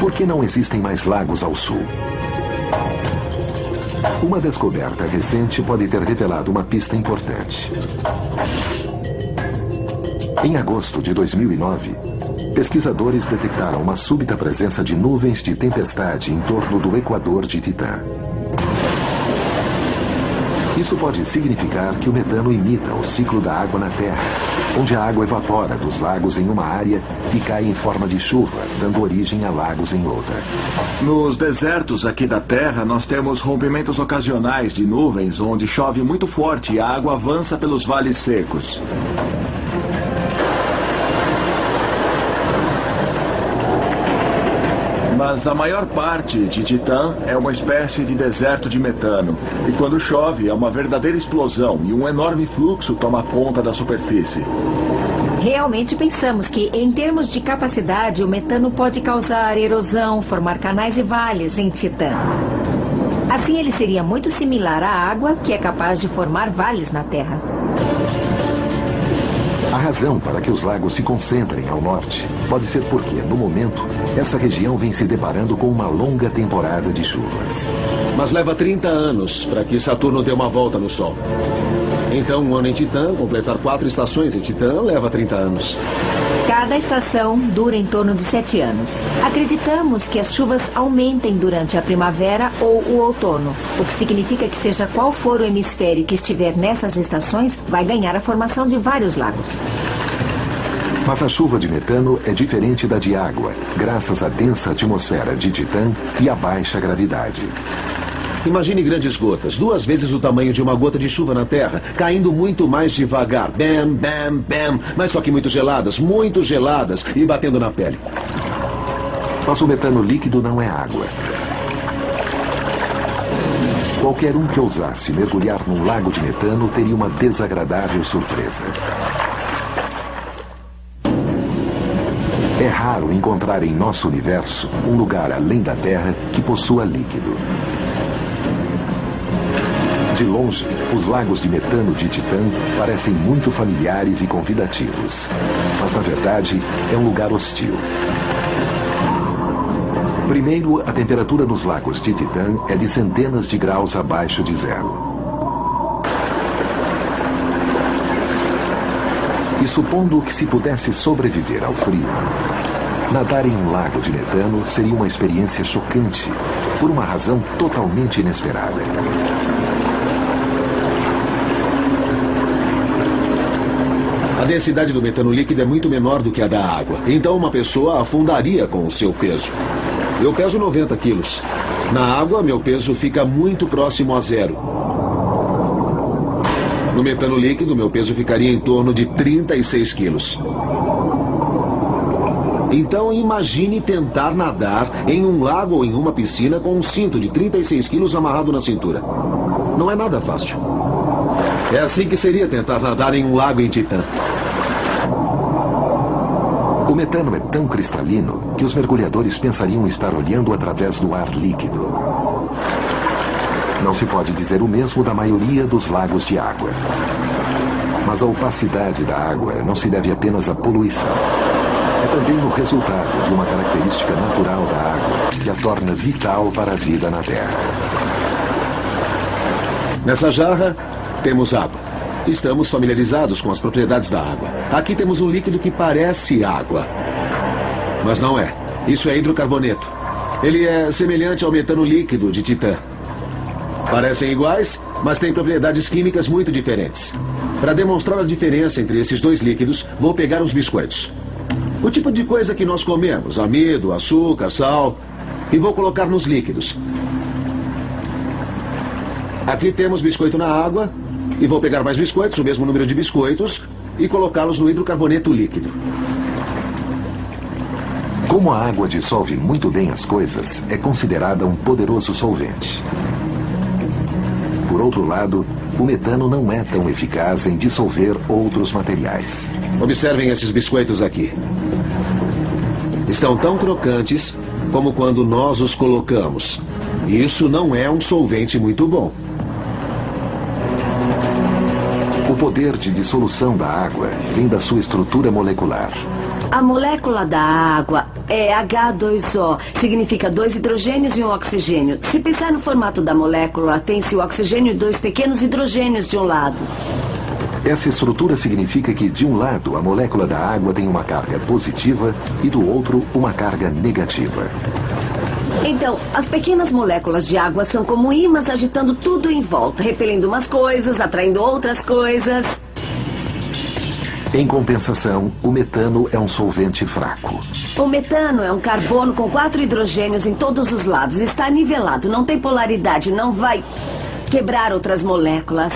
Por que não existem mais lagos ao sul? Uma descoberta recente pode ter revelado uma pista importante. Em agosto de 2009, pesquisadores detectaram uma súbita presença de nuvens de tempestade em torno do equador de Titã. Isso pode significar que o metano imita o ciclo da água na Terra, onde a água evapora dos lagos em uma área e cai em forma de chuva, dando origem a lagos em outra. Nos desertos aqui da Terra, nós temos rompimentos ocasionais de nuvens onde chove muito forte e a água avança pelos vales secos. Mas a maior parte de Titã é uma espécie de deserto de metano. E quando chove, é uma verdadeira explosão e um enorme fluxo toma conta da superfície. Realmente pensamos que, em termos de capacidade, o metano pode causar erosão, formar canais e vales em Titã. Assim, ele seria muito similar à água, que é capaz de formar vales na Terra. A razão para que os lagos se concentrem ao norte pode ser porque, no momento, essa região vem se deparando com uma longa temporada de chuvas. Mas leva 30 anos para que Saturno dê uma volta no Sol. Então, um ano em Titã, completar 4 estações em Titã, leva 30 anos. Cada estação dura em torno de 7 anos. Acreditamos que as chuvas aumentem durante a primavera ou o outono, o que significa que seja qual for o hemisfério que estiver nessas estações, vai ganhar a formação de vários lagos. Mas a chuva de metano é diferente da de água, graças à densa atmosfera de Titã e à baixa gravidade. Imagine grandes gotas, 2 vezes o tamanho de uma gota de chuva na Terra, caindo muito mais devagar. Bam, bam, bam. Mas só que muito geladas e batendo na pele. Mas o metano líquido não é água. Qualquer um que ousasse mergulhar num lago de metano teria uma desagradável surpresa. É raro encontrar em nosso universo um lugar além da Terra que possua líquido. De longe, os lagos de metano de Titã parecem muito familiares e convidativos. Mas, na verdade, é um lugar hostil. Primeiro, a temperatura nos lagos de Titã é de centenas de graus abaixo de zero. E supondo que se pudesse sobreviver ao frio, nadar em um lago de metano seria uma experiência chocante, por uma razão totalmente inesperada. A densidade do metano líquido é muito menor do que a da água. Então uma pessoa afundaria com o seu peso. Eu peso 90 quilos. Na água, meu peso fica muito próximo a zero. No metano líquido, meu peso ficaria em torno de 36 quilos. Então imagine tentar nadar em um lago ou em uma piscina com um cinto de 36 quilos amarrado na cintura. Não é nada fácil. É assim que seria tentar nadar em um lago em Titã. O metano é tão cristalino que os mergulhadores pensariam estar olhando através do ar líquido. Não se pode dizer o mesmo da maioria dos lagos de água. Mas a opacidade da água não se deve apenas à poluição. É também o resultado de uma característica natural da água que a torna vital para a vida na Terra. Nessa jarra, temos água. Estamos familiarizados com as propriedades da água. Aqui temos um líquido que parece água. Mas não é. Isso é hidrocarboneto. Ele é semelhante ao metano líquido de Titã. Parecem iguais, mas têm propriedades químicas muito diferentes. Para demonstrar a diferença entre esses dois líquidos, vou pegar uns biscoitos. O tipo de coisa que nós comemos, amido, açúcar, sal, e vou colocar nos líquidos. Aqui temos biscoito na água, e vou pegar mais biscoitos, o mesmo número de biscoitos, e colocá-los no hidrocarboneto líquido. Como a água dissolve muito bem as coisas, é considerada um poderoso solvente. Por outro lado, o metano não é tão eficaz em dissolver outros materiais. Observem esses biscoitos aqui. Estão tão crocantes como quando nós os colocamos. Isso não é um solvente muito bom. O poder de dissolução da água vem da sua estrutura molecular. A molécula da água é H2O. Significa 2 hidrogênios e um oxigênio. Se pensar no formato da molécula, tem-se o oxigênio e 2 pequenos hidrogênios de um lado. Essa estrutura significa que, de um lado, a molécula da água tem uma carga positiva e, do outro, uma carga negativa. Então, as pequenas moléculas de água são como ímãs agitando tudo em volta, repelindo umas coisas, atraindo outras coisas. Em compensação, o metano é um solvente fraco. O metano é um carbono com 4 hidrogênios em todos os lados. Está nivelado, não tem polaridade, não vai quebrar outras moléculas.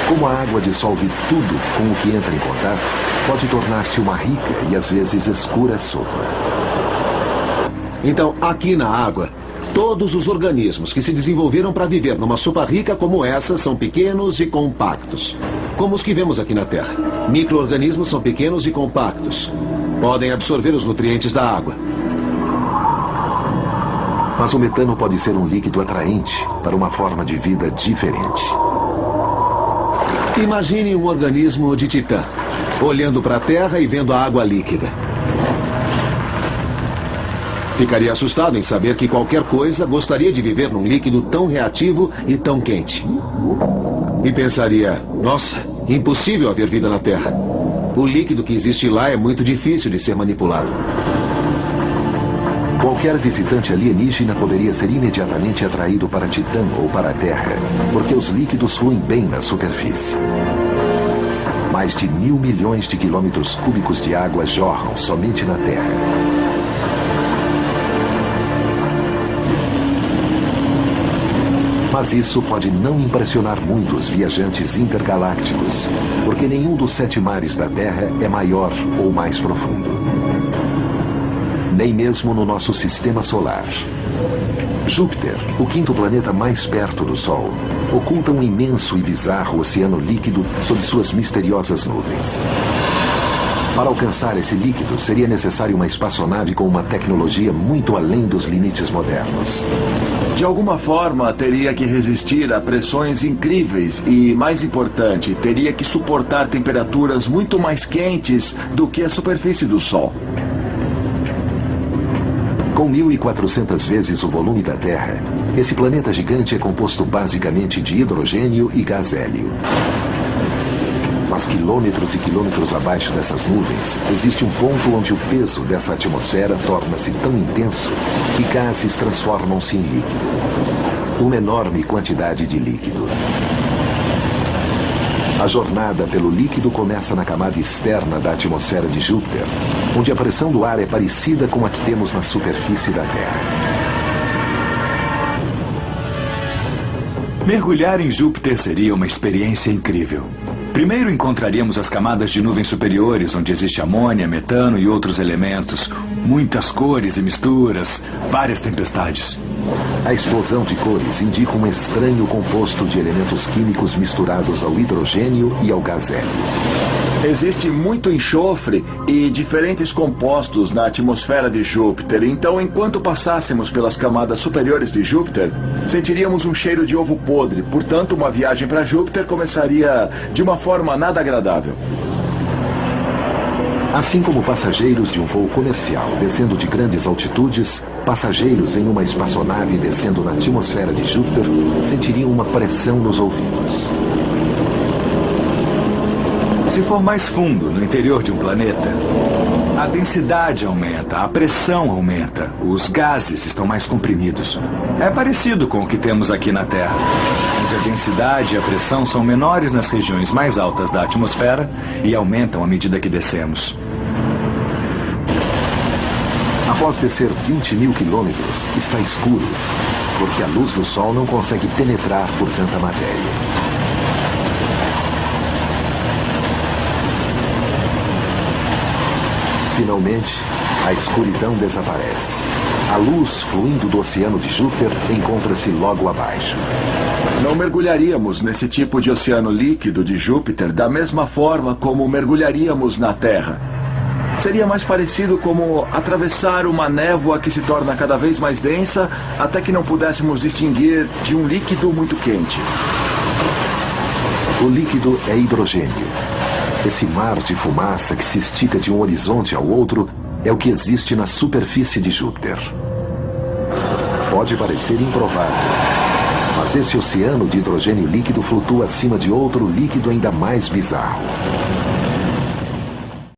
Como a água dissolve tudo com o que entra em contato, pode tornar-se uma rica e às vezes escura sopa. Então, aqui na água, todos os organismos que se desenvolveram para viver numa sopa rica como essa são pequenos e compactos. Como os que vemos aqui na Terra. Micro-organismos são pequenos e compactos. Podem absorver os nutrientes da água. Mas o metano pode ser um líquido atraente para uma forma de vida diferente. Imagine um organismo de Titã, olhando para a Terra e vendo a água líquida. Ficaria assustado em saber que qualquer coisa gostaria de viver num líquido tão reativo e tão quente. E pensaria, nossa, impossível haver vida na Terra. O líquido que existe lá é muito difícil de ser manipulado. Qualquer visitante alienígena poderia ser imediatamente atraído para Titã ou para a Terra, porque os líquidos fluem bem na superfície. Mais de 1.000 milhões de quilômetros cúbicos de água jorram somente na Terra. Mas isso pode não impressionar muito os viajantes intergalácticos, porque nenhum dos 7 mares da Terra é maior ou mais profundo. Nem mesmo no nosso sistema solar. Júpiter, o 5º planeta mais perto do Sol, oculta um imenso e bizarro oceano líquido sob suas misteriosas nuvens. Para alcançar esse líquido, seria necessário uma espaçonave com uma tecnologia muito além dos limites modernos. De alguma forma, teria que resistir a pressões incríveis e, mais importante, teria que suportar temperaturas muito mais quentes do que a superfície do Sol. Com 1.400 vezes o volume da Terra, esse planeta gigante é composto basicamente de hidrogênio e gás hélio. Mas quilômetros e quilômetros abaixo dessas nuvens, existe um ponto onde o peso dessa atmosfera torna-se tão intenso que gases transformam-se em líquido. Uma enorme quantidade de líquido. A jornada pelo líquido começa na camada externa da atmosfera de Júpiter, onde a pressão do ar é parecida com a que temos na superfície da Terra. Mergulhar em Júpiter seria uma experiência incrível. Primeiro encontraríamos as camadas de nuvens superiores, onde existe amônia, metano e outros elementos. Muitas cores e misturas, várias tempestades. A explosão de cores indica um estranho composto de elementos químicos misturados ao hidrogênio e ao gás hélio. Existe muito enxofre e diferentes compostos na atmosfera de Júpiter. Então, enquanto passássemos pelas camadas superiores de Júpiter, sentiríamos um cheiro de ovo podre. Portanto, uma viagem para Júpiter começaria de uma forma nada agradável. Assim como passageiros de um voo comercial descendo de grandes altitudes, passageiros em uma espaçonave descendo na atmosfera de Júpiter sentiriam uma pressão nos ouvidos. Se for mais fundo, no interior de um planeta, a densidade aumenta, a pressão aumenta, os gases estão mais comprimidos. É parecido com o que temos aqui na Terra, onde a densidade e a pressão são menores nas regiões mais altas da atmosfera e aumentam à medida que descemos. Após descer 20.000 quilômetros, está escuro, porque a luz do Sol não consegue penetrar por tanta matéria. Finalmente, a escuridão desaparece. A luz fluindo do oceano de Júpiter encontra-se logo abaixo. Não mergulharíamos nesse tipo de oceano líquido de Júpiter da mesma forma como mergulharíamos na Terra. Seria mais parecido como atravessar uma névoa que se torna cada vez mais densa até que não pudéssemos distinguir de um líquido muito quente. O líquido é hidrogênio. Esse mar de fumaça que se estica de um horizonte ao outro é o que existe na superfície de Júpiter. Pode parecer improvável, mas esse oceano de hidrogênio líquido flutua acima de outro líquido ainda mais bizarro.